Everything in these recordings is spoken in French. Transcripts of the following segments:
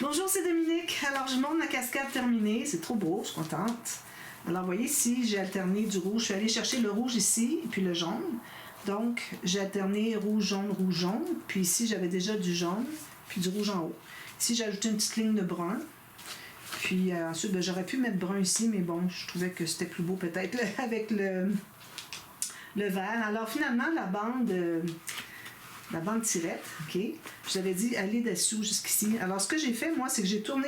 Bonjour, c'est Dominique. Alors, je monte ma cascade terminée. C'est trop beau, je suis contente. Alors, vous voyez ici, j'ai alterné du rouge. Je suis allée chercher le rouge ici et puis le jaune. Donc, j'ai alterné rouge, jaune. Puis ici, j'avais déjà du jaune, puis du rouge en haut. Ici, j'ai ajouté une petite ligne de brun. Puis ensuite, ben, j'aurais pu mettre brun ici, mais bon, je trouvais que c'était plus beau peut-être avec le vert. Alors, finalement, la bande tirette, ok. Je vous avais dit aller dessous jusqu'ici. Alors, ce que j'ai fait, moi, c'est que j'ai tourné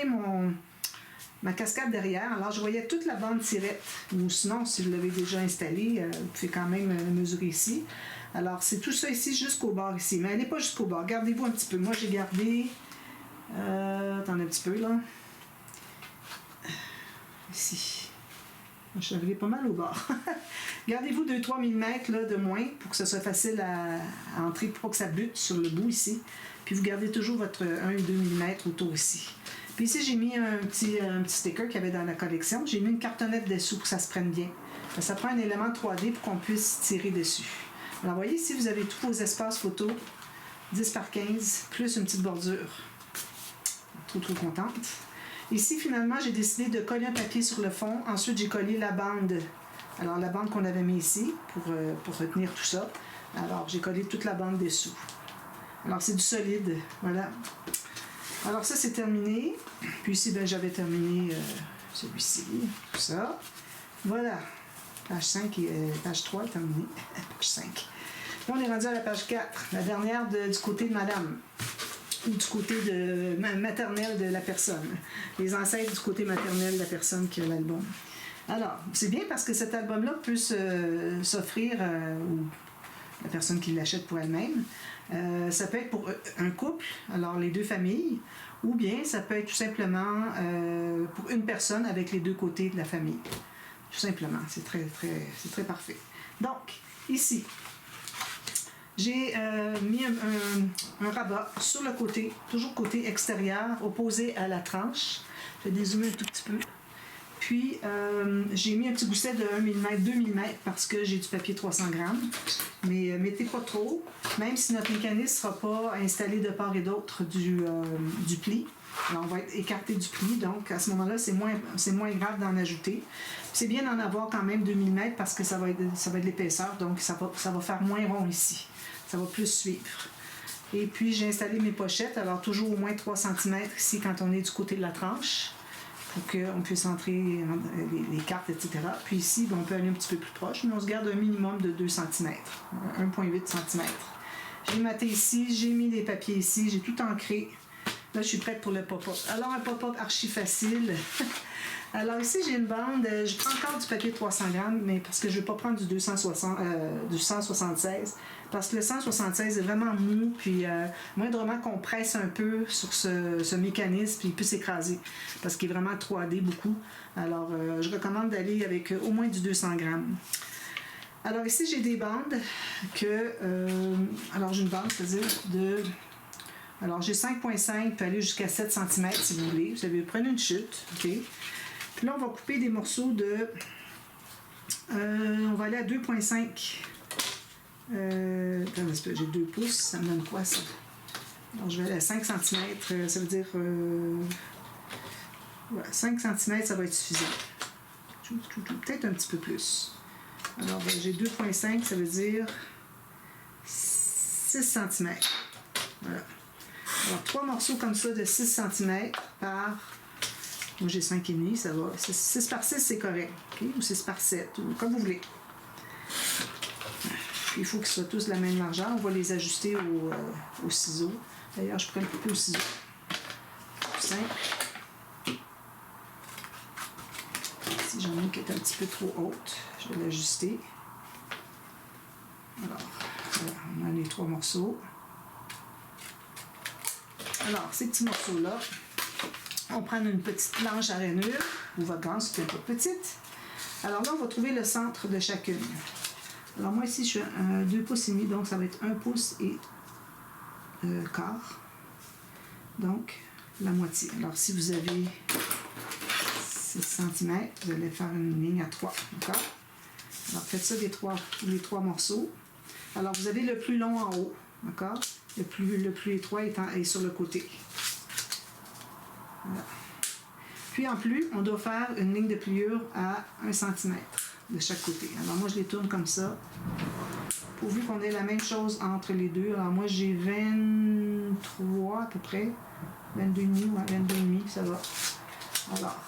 ma cascade derrière. Alors, je voyais toute la bande tirette. Ou sinon, si vous l'avez déjà installée, vous pouvez quand même mesurer ici. Alors, c'est tout ça ici jusqu'au bord ici. Mais elle n'est pas jusqu'au bord. Gardez-vous un petit peu. Moi, j'ai gardé... attendez un petit peu, là. Ici. Je l'avais pas mal au bord. Gardez-vous 2-3 mm là, de moins pour que ce soit facile à entrer, pour que ça bute sur le bout ici. Puis vous gardez toujours votre 1 et 2 mm autour ici. Puis ici, j'ai mis un petit sticker qu'il y avait dans la collection. J'ai mis une cartonnette dessous pour que ça se prenne bien. Ça prend un élément 3D pour qu'on puisse tirer dessus. Alors, vous voyez ici, vous avez tous vos espaces photos, 10 par 15, plus une petite bordure. Trop contente. Ici, finalement, j'ai décidé de coller un papier sur le fond. Ensuite, j'ai collé la bande. Alors, la bande qu'on avait mis ici pour retenir tout ça. Alors, j'ai collé toute la bande dessous. Alors, c'est du solide. Voilà. Alors, ça, c'est terminé. Puis ici, ben, j'avais terminé celui-ci. Tout ça. Voilà. Page 5 et page 3 est terminée. Page 5. Là, on est rendu à la page 4. La dernière du côté de madame. Ou du côté maternel de la personne. Les ancêtres du côté maternel de la personne qui a l'album. Alors, c'est bien parce que cet album-là peut s'offrir ou la personne qui l'achète pour elle-même. Ça peut être pour un couple, alors les deux familles, ou bien ça peut être tout simplement pour une personne avec les deux côtés de la famille. Tout simplement, c'est très parfait. Donc, ici, j'ai mis un rabat sur le côté, toujours côté extérieur, opposé à la tranche. Je vais dézoomer un tout petit peu. Puis, j'ai mis un petit gousset de 1 mm, 2 mm parce que j'ai du papier 300 grammes. Mais mettez pas trop, même si notre mécanisme ne sera pas installé de part et d'autre du pli. Alors, on va être écarté du pli, donc à ce moment-là, c'est moins grave d'en ajouter. C'est bien d'en avoir quand même 2 mm parce que ça va être l'épaisseur, donc ça va faire moins rond ici. Ça va plus suivre. Et puis, j'ai installé mes pochettes, alors toujours au moins 3 cm ici quand on est du côté de la tranche, pour qu'on puisse entrer les cartes, etc. Puis ici, on peut aller un petit peu plus proche, mais on se garde un minimum de 2 cm, 1,8 cm. J'ai maté ici, j'ai mis des papiers ici, j'ai tout ancré. Là, je suis prête pour le pop-up. Alors, un pop-up archi facile. Alors ici, j'ai une bande, je prends encore du papier 300 grammes, mais parce que je ne vais pas prendre du 176, parce que le 176 est vraiment mou, puis moindrement qu'on presse un peu sur ce mécanisme, puis il peut s'écraser, parce qu'il est vraiment 3D beaucoup. Alors, je recommande d'aller avec au moins du 200 grammes. Alors ici, j'ai des bandes alors j'ai une bande, c'est-à-dire de... Alors, j'ai 5,5, peut aller jusqu'à 7 cm si vous voulez. Vous avez prenez une chute, OK? Puis là, on va couper des morceaux de... on va aller à 2,5. J'ai 2 pouces, ça me donne quoi, ça? Alors, je vais aller à 5 cm, ça veut dire... 5 cm, ça va être suffisant. Peut-être un petit peu plus. Alors, j'ai 2,5, ça veut dire 6 cm. Voilà. Alors, 3 morceaux comme ça de 6 cm par... Moi, j'ai 5,5, ça va. 6 par 6, c'est correct. Okay? Ou 6 par 7, ou comme vous voulez. Puis, il faut qu'ils soient tous de la même largeur. On va les ajuster au ciseau. D'ailleurs, je prends un peu au ciseau. Plus simple. Si j'en ai une qui est un petit peu trop haute, je vais l'ajuster. Alors, voilà, on a les 3 morceaux. Alors, ces petits morceaux-là, on prend une petite planche à rainure, ou votre gants, c'est un peu petite. Alors là, on va trouver le centre de chacune. Alors moi, ici, je suis à 2 pouces et demi, donc ça va être 1 pouce et quart. Donc, la moitié. Alors, si vous avez 6 cm, vous allez faire une ligne à 3, d'accord? Alors, faites ça les trois morceaux. Alors, vous avez le plus long en haut, d'accord? Le plus étroit est sur le côté. Voilà. Puis en plus, on doit faire une ligne de pliure à 1 cm de chaque côté. Alors moi, je les tourne comme ça, pourvu qu'on ait la même chose entre les deux. Alors moi, j'ai 23 à peu près, 22,5, ouais, 22,5, ça va. Alors,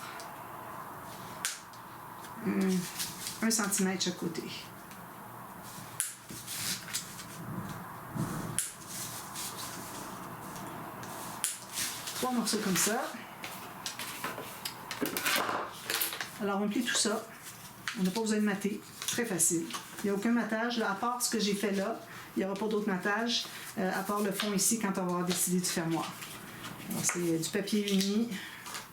1 cm chaque côté. Trois morceaux comme ça. Alors on plie tout ça. On n'a pas besoin de mater. Très facile. Il n'y a aucun matage. Là, à part ce que j'ai fait là, il n'y aura pas d'autre matage, à part le fond ici quand on va avoir décidé du fermoir. Alors c'est du papier uni,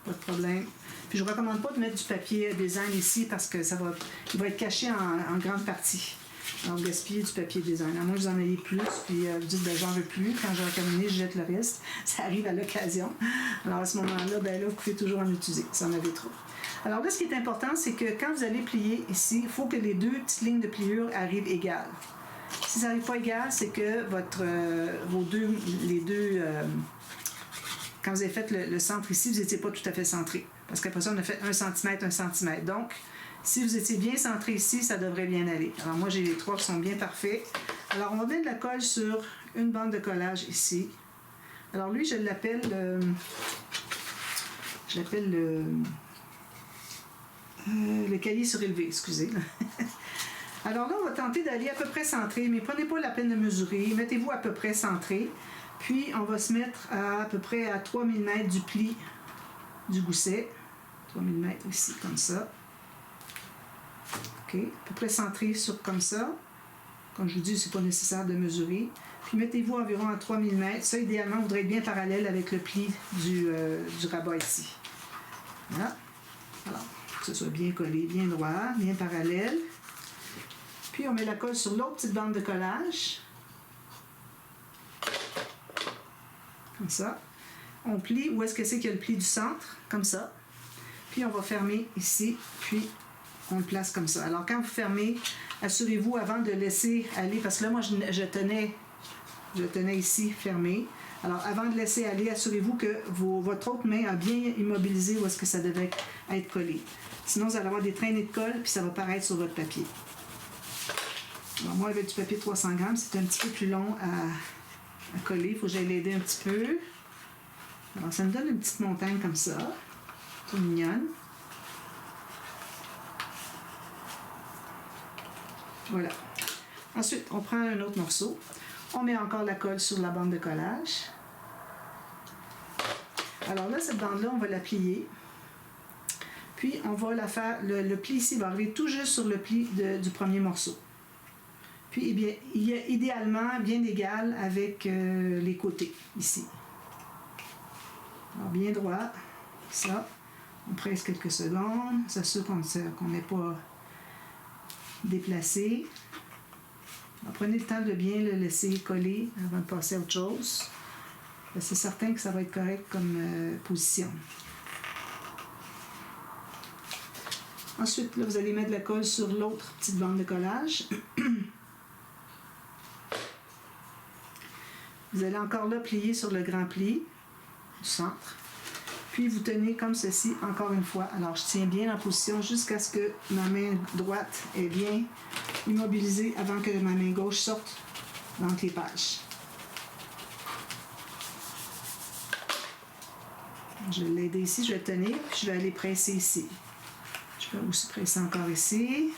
pas de problème. Puis je ne vous recommande pas de mettre du papier design ici parce que il va être caché en grande partie. Alors gaspiller du papier design. À moins que vous en ayez plus, puis vous dites ben, j'en veux plus. Quand j'aurai terminé, je jette le reste. Ça arrive à l'occasion. Alors à ce moment-là, ben là, vous pouvez toujours en utiliser si vous en avez trop. Alors là, ce qui est important, c'est que quand vous allez plier ici, il faut que les deux petites lignes de pliure arrivent égales. Si ça n'arrive pas égal, c'est que quand vous avez fait le centre ici, vous n'étiez pas tout à fait centré. Parce qu'après ça, on a fait 1 cm, 1 cm. Donc, si vous étiez bien centré ici, ça devrait bien aller. Alors moi, j'ai les trois qui sont bien parfaits. Alors, on va mettre de la colle sur une bande de collage ici. Alors lui, je l'appelle le cahier surélevé, excusez. Alors là, on va tenter d'aller à peu près centré, mais prenez pas la peine de mesurer. Mettez-vous à peu près centré. Puis, on va se mettre à peu près à 3 mm du pli du gousset. 3 mm ici, comme ça. OK. À peu près centré sur comme ça. Comme je vous dis, c'est pas nécessaire de mesurer. Puis, mettez-vous environ à 3 mm. Ça, idéalement, vous voudrez être bien parallèle avec le pli du rabat ici. Voilà. Alors, que ce soit bien collé, bien droit, bien parallèle. Puis, on met la colle sur l'autre petite bande de collage. Comme ça. On plie. Où est-ce que c'est qu'il y a le pli du centre? Comme ça. Puis, on va fermer ici. Puis, on le place comme ça. Alors, quand vous fermez, assurez-vous avant de laisser aller, parce que là, moi, je tenais ici fermé. Alors, avant de laisser aller, assurez-vous que votre autre main a bien immobilisé où est-ce que ça devait être collé. Sinon, vous allez avoir des traînées de colle, puis ça va paraître sur votre papier. Alors, moi, avec du papier 300 grammes, c'est un petit peu plus long à coller. Il faut que j'aille l'aider un petit peu. Alors, ça me donne une petite montagne comme ça. Tout mignonne. Voilà. Ensuite, on prend un autre morceau. On met encore la colle sur la bande de collage. Alors là, cette bande-là, on va la plier. Puis, on va la faire... Le pli ici va arriver tout juste sur le pli du premier morceau. Puis, eh bien, il est idéalement bien égal avec les côtés, ici. Alors, bien droit. Ça. On presse quelques secondes. Ça s'assure qu'on n'est pas déplacé. Alors, prenez le temps de bien le laisser coller avant de passer à autre chose. C'est certain que ça va être correct comme position. Ensuite, là, vous allez mettre de la colle sur l'autre petite bande de collage. Vous allez encore là plier sur le grand pli du centre. Puis vous tenez comme ceci encore une fois. Alors je tiens bien en position jusqu'à ce que ma main droite est bien immobilisée avant que ma main gauche sorte d'entre les pages. Je vais l'aider ici, je vais le tenir, puis je vais aller presser ici. Je peux aussi presser encore ici.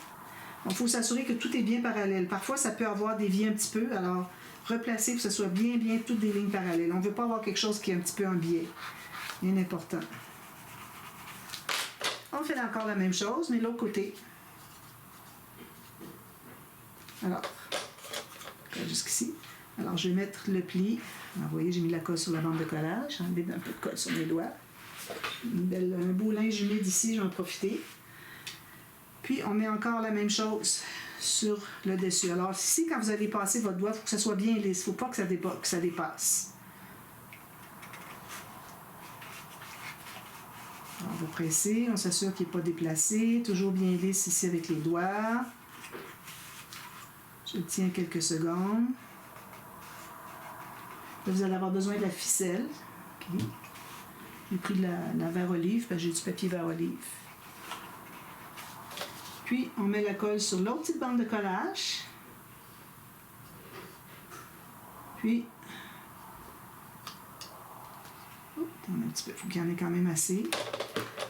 Il faut s'assurer que tout est bien parallèle. Parfois, ça peut avoir dévié un petit peu, alors replacer pour que ce soit bien toutes des lignes parallèles. On ne veut pas avoir quelque chose qui est un petit peu en biais. Bien important. On fait encore la même chose, mais de l'autre côté. Alors, jusqu'ici. Alors, je vais mettre le pli. Alors, vous voyez, j'ai mis la colle sur la bande de collage. J'ai enlevé un peu de colle sur mes doigts. Un beau linge humide ici, je vais en profiter. Puis, on met encore la même chose sur le dessus. Alors, ici, quand vous allez passer votre doigt, il faut que ça soit bien lisse. Il ne faut pas que ça dépasse. Alors, on va presser. On s'assure qu'il n'est pas déplacé. Toujours bien lisse ici avec les doigts. Je le tiens quelques secondes. Là, vous allez avoir besoin de la ficelle. Okay. J'ai pris de la verre olive, parce que j'ai du papier verre olive. Puis, on met la colle sur l'autre petite bande de collage. Puis, un petit peu, il faut qu'il y en ait quand même assez.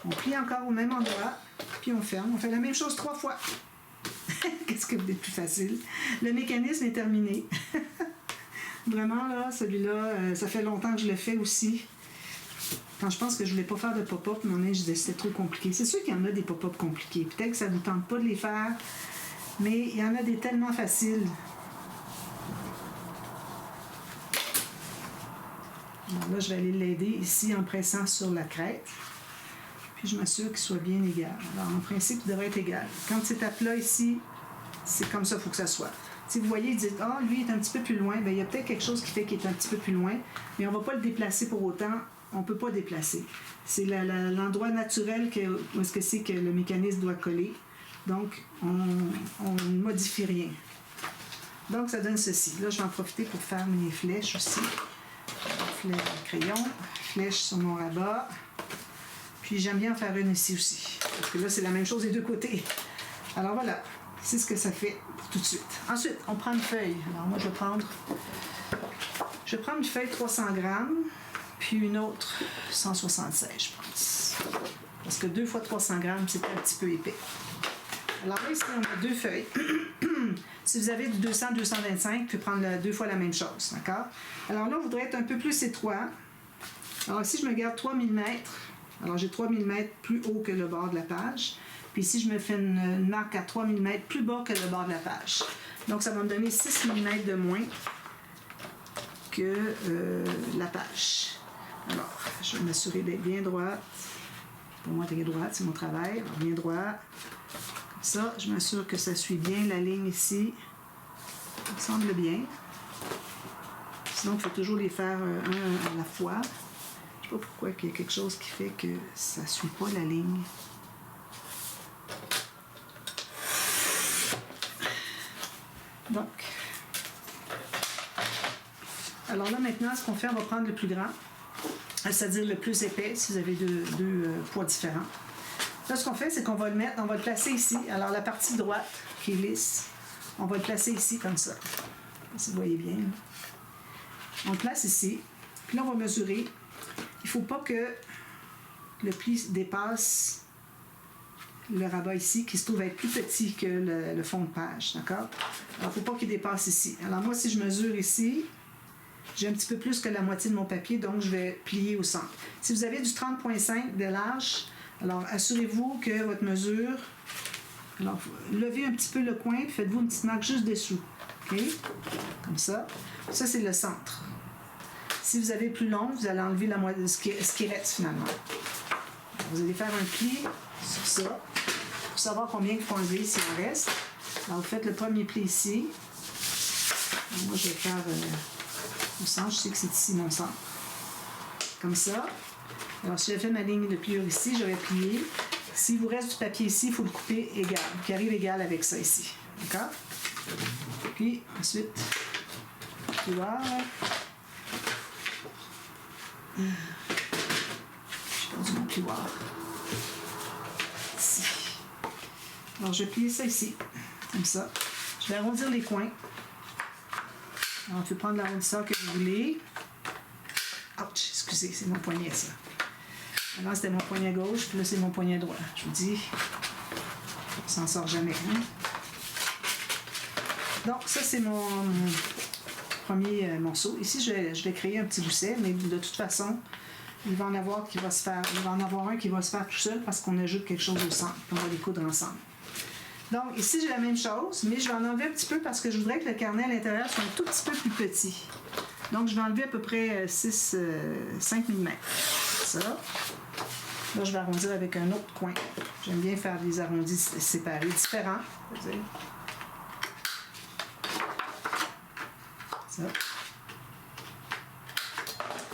On plie encore au même endroit, puis on ferme. On fait la même chose 3 fois. Qu'est-ce que vous êtes plus facile? Le mécanisme est terminé. Vraiment, là, celui-là, ça fait longtemps que je le fais aussi. Quand je pense que je voulais pas faire de pop-up, mon je disais c'était trop compliqué. C'est sûr qu'il y en a des pop-up compliqués. Peut-être que ça ne vous tente pas de les faire, mais il y en a des tellement faciles. Alors là, je vais aller l'aider ici en pressant sur la crête. Puis je m'assure qu'il soit bien égal. Alors en principe, il devrait être égal. Quand c'est à plat ici, c'est comme ça qu'il faut que ça soit. Si vous voyez, vous dites, ah, lui est un petit peu plus loin, bien, il y a peut-être quelque chose qui fait qu'il est un petit peu plus loin, mais on ne va pas le déplacer pour autant. On ne peut pas déplacer. C'est l'endroit naturel où est-ce que c'est que le mécanisme doit coller. Donc, on ne modifie rien. Donc, ça donne ceci. Là, je vais en profiter pour faire mes flèches aussi. Crayon, flèche sur mon rabat. Puis, j'aime bien en faire une ici aussi. Parce que là, c'est la même chose des deux côtés. Alors, voilà. C'est ce que ça fait pour tout de suite. Ensuite, on prend une feuille. Alors, moi, je vais prendre une feuille 300 grammes. Puis une autre 176, je pense. Parce que 2 fois 300 grammes, c'est un petit peu épais. Alors là, ici, on a 2 feuilles. Si vous avez du 200, 225, vous pouvez prendre 2 fois la même chose, d'accord? Alors là, on voudrait être un peu plus étroit. Alors ici, je me garde 3 mm. Alors j'ai 3 mm plus haut que le bord de la page. Puis ici, je me fais une marque à 3 mm plus bas que le bord de la page. Donc ça va me donner 6 mm de moins que la page. Alors, je vais m'assurer d'être bien droite. Pour moi, d'être droite, c'est mon travail. Alors, bien droit. Comme ça, je m'assure que ça suit bien la ligne ici. Ça me semble bien. Sinon, il faut toujours les faire un à la fois. Je ne sais pas pourquoi il y a quelque chose qui fait que ça ne suit pas la ligne. Donc, alors là, maintenant, ce qu'on fait, on va prendre le plus grand. C'est-à-dire le plus épais, si vous avez deux poids différents. Là, ce qu'on fait, c'est qu'on va le placer ici. Alors, la partie droite, qui est lisse, on va le placer ici, comme ça. Si vous voyez bien. Là. On le place ici. Puis là, on va mesurer. Il ne faut pas que le pli dépasse le rabat ici, qui se trouve être plus petit que le fond de page. D'accord? Alors, il ne faut pas qu'il dépasse ici. Alors, moi, si je mesure ici, j'ai un petit peu plus que la moitié de mon papier, donc je vais plier au centre. Si vous avez du 30,5 de large, alors assurez-vous que votre mesure... Alors, levez un petit peu le coin, puis faites-vous une petite marque juste dessous. OK? Comme ça. Ça, c'est le centre. Si vous avez plus long, vous allez enlever la moitié, ce qui reste finalement. Vous allez faire un pli sur ça, pour savoir combien il faut enlever s'il en reste. Alors, vous faites le premier pli ici. Alors, moi, je vais faire... au centre, je sais que c'est ici mon centre. Comme ça. Alors, si j'ai fait ma ligne de pliure ici, j'aurais plié. S'il vous reste du papier ici, il faut le couper égal, qui arrive égal avec ça ici. D'accord? Puis, ensuite, plioir. J'ai perdu mon plioir. Ici. Alors, je vais plier ça ici. Comme ça. Je vais arrondir les coins. Alors, on peut prendre l'arrondisseur que vous voulez. Ouch, excusez, c'est mon poignet, ça. Avant, c'était mon poignet gauche, puis là, c'est mon poignet droit. Je vous dis, on s'en sort jamais. Hein? Donc, ça, c'est mon premier morceau. Ici, je vais créer un petit gousset, mais de toute façon, il va en avoir un qui va se faire tout seul parce qu'on ajoute quelque chose au centre. On va les coudre ensemble. Donc, ici, j'ai la même chose, mais je vais en enlever un petit peu parce que je voudrais que le carnet à l'intérieur soit un tout petit peu plus petit. Donc, je vais enlever à peu près 5 mm. Ça. Là, je vais arrondir avec un autre coin. J'aime bien faire des arrondis séparés, différents. Ça.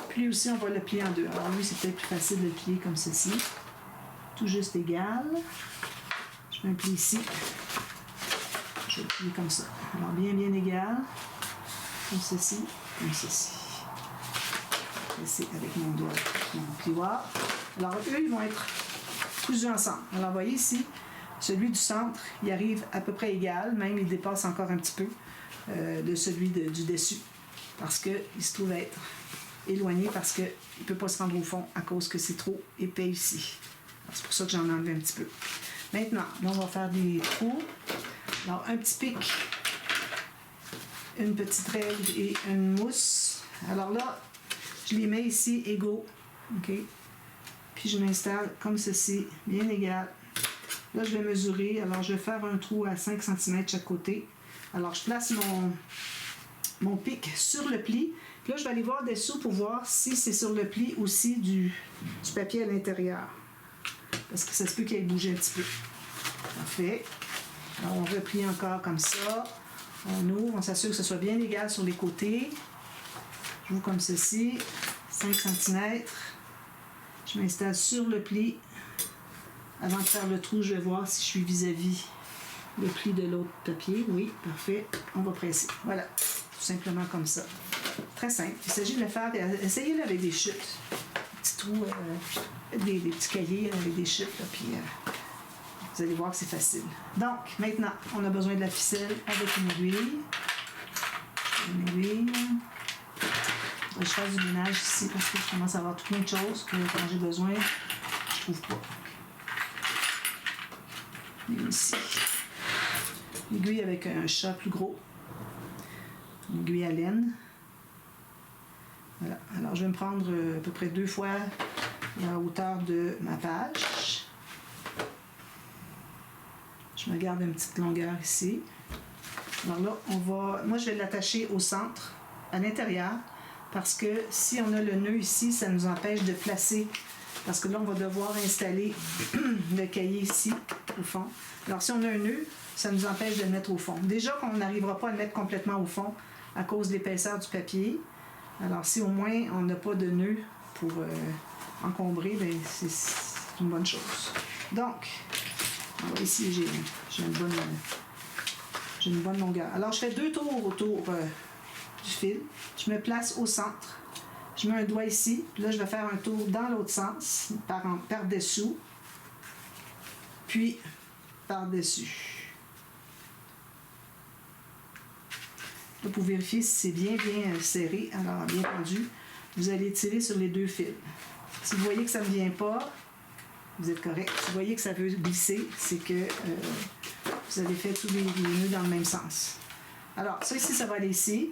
Puis aussi, on va le plier en deux. Alors, lui, c'est peut-être plus facile de le plier comme ceci. Tout juste égal. Je fais un pli ici. Je vais le plier comme ça. Alors, bien égal. Comme ceci, comme ceci. presser avec mon doigt, mon plioir. Alors, eux, ils vont être cousus ensemble. Alors, vous voyez ici, celui du centre, il arrive à peu près égal, même il dépasse encore un petit peu de celui du dessus, parce qu'il se trouve être éloigné, parce qu'il ne peut pas se rendre au fond à cause que c'est trop épais ici. C'est pour ça que j'en enlève un petit peu. Maintenant, là, on va faire des trous. Alors, un petit pic, une petite règle et une mousse. Alors là, je les mets ici égaux. OK? Puis je m'installe comme ceci, bien égal. Là, je vais mesurer. Alors, je vais faire un trou à 5 cm chaque côté. Alors, je place mon pic sur le pli. Puis là, je vais aller voir dessous pour voir si c'est sur le pli aussi du papier à l'intérieur. Parce que ça se peut qu'il ait bougé un petit peu. Parfait. Alors, on replie encore comme ça. On ouvre, on s'assure que ce soit bien égal sur les côtés. Je vous comme ceci, 5 cm. Je m'installe sur le pli. Avant de faire le trou, je vais voir si je suis vis-à-vis le pli de l'autre papier. Oui, parfait. On va presser. Voilà, tout simplement comme ça. Très simple. Il s'agit de le faire, essayez-le avec des chutes. Des petits trous, des petits cahiers avec des chutes, là, puis vous allez voir que c'est facile. Donc, maintenant, on a besoin de la ficelle avec une aiguille. Une aiguille. Je fais du ménage ici parce que je commence à avoir tout plein de choses que quand j'ai besoin, je trouve pas. Et ici. L'aiguille avec un chat plus gros. Une aiguille à laine. Voilà. Alors, je vais me prendre à peu près 2 fois la hauteur de ma page. Je me garde une petite longueur ici. Alors là, moi, je vais l'attacher au centre, à l'intérieur, parce que si on a le nœud ici, ça nous empêche de placer. Parce que là, on va devoir installer le cahier ici, au fond. Alors, si on a un nœud, ça nous empêche de le mettre au fond. Déjà qu'on n'arrivera pas à le mettre complètement au fond à cause de l'épaisseur du papier. Alors, si au moins on n'a pas de nœud pour encombrer, bien, c'est une bonne chose. Donc, ici, j'ai une bonne longueur. Alors, je fais 2 tours autour du fil. Je me place au centre. Je mets un doigt ici. Puis là, je vais faire un tour dans l'autre sens, par-dessous. Puis, par-dessus. Là, pour vérifier si c'est bien serré, alors bien tendu, vous allez tirer sur les 2 fils. Si vous voyez que ça ne vient pas, vous êtes correct. Si vous voyez que ça veut glisser, c'est que vous avez fait tous les nœuds dans le même sens. Alors, ça ici, ça va aller ici.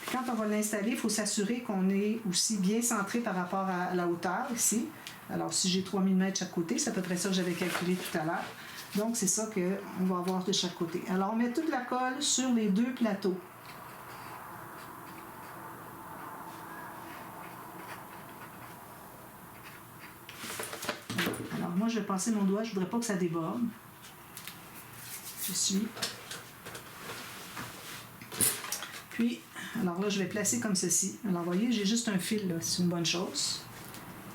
Puis quand on va l'installer, il faut s'assurer qu'on est aussi bien centré par rapport à la hauteur ici. Alors, si j'ai 3 mm chaque côté, c'est à peu près ça que j'avais calculé tout à l'heure. Donc, c'est ça qu'on va avoir de chaque côté. Alors, on met toute la colle sur les 2 plateaux. Alors, moi, je vais passer mon doigt. Je ne voudrais pas que ça déborde. Je suis. Puis, alors là, je vais placer comme ceci. Alors, vous voyez, j'ai juste un fil, là. C'est une bonne chose.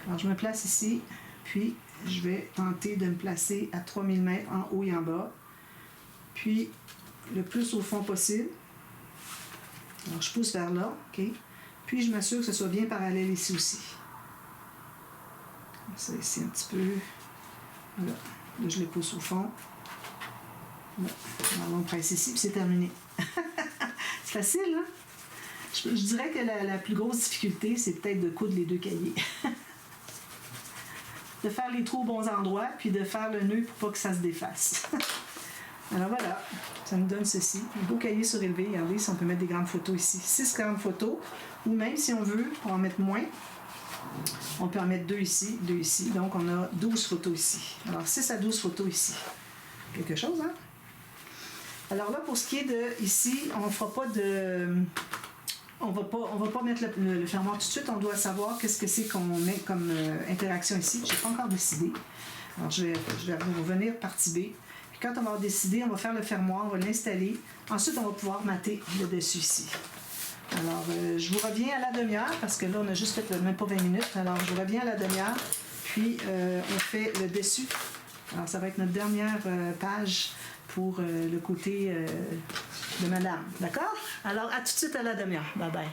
Alors, je me place ici. Puis, je vais tenter de me placer à 3 mm en haut et en bas. Puis, le plus au fond possible. Alors, je pousse vers là, OK? Puis, je m'assure que ce soit bien parallèle ici aussi. Ça, ici, un petit peu. Voilà. Là, je les pousse au fond. Là. Alors, on presse ici, puis c'est terminé. C'est facile, hein? Je dirais que la plus grosse difficulté, c'est peut-être de coudre les 2 cahiers. De faire les trous aux bons endroits, puis de faire le nœud pour pas que ça se défasse. Alors voilà, ça nous donne ceci. Un beau cahier surélevé. Regardez, si on peut mettre des grandes photos ici. 6 grandes photos. Ou même si on veut, on va en mettre moins. On peut en mettre 2 ici, 2 ici. Donc on a 12 photos ici. Alors 6 à 12 photos ici. Quelque chose, hein? Alors là, pour ce qui est de ici, on ne fera pas de... On va pas mettre le fermoir tout de suite. On doit savoir qu'est-ce que c'est qu'on met comme interaction ici. Je n'ai pas encore décidé. Alors, je vais revenir partie B. Puis quand on va décider, on va faire le fermoir, on va l'installer. Ensuite, on va pouvoir mater le dessus ici. Alors, je vous reviens à la demi-heure, parce que là, on a juste fait même pas 20 minutes. Alors, je vous reviens à la demi-heure. Puis, on fait le dessus. Alors, ça va être notre dernière page pour le côté de madame. D'accord? Alors, à tout de suite à la demi-heure. Bye bye.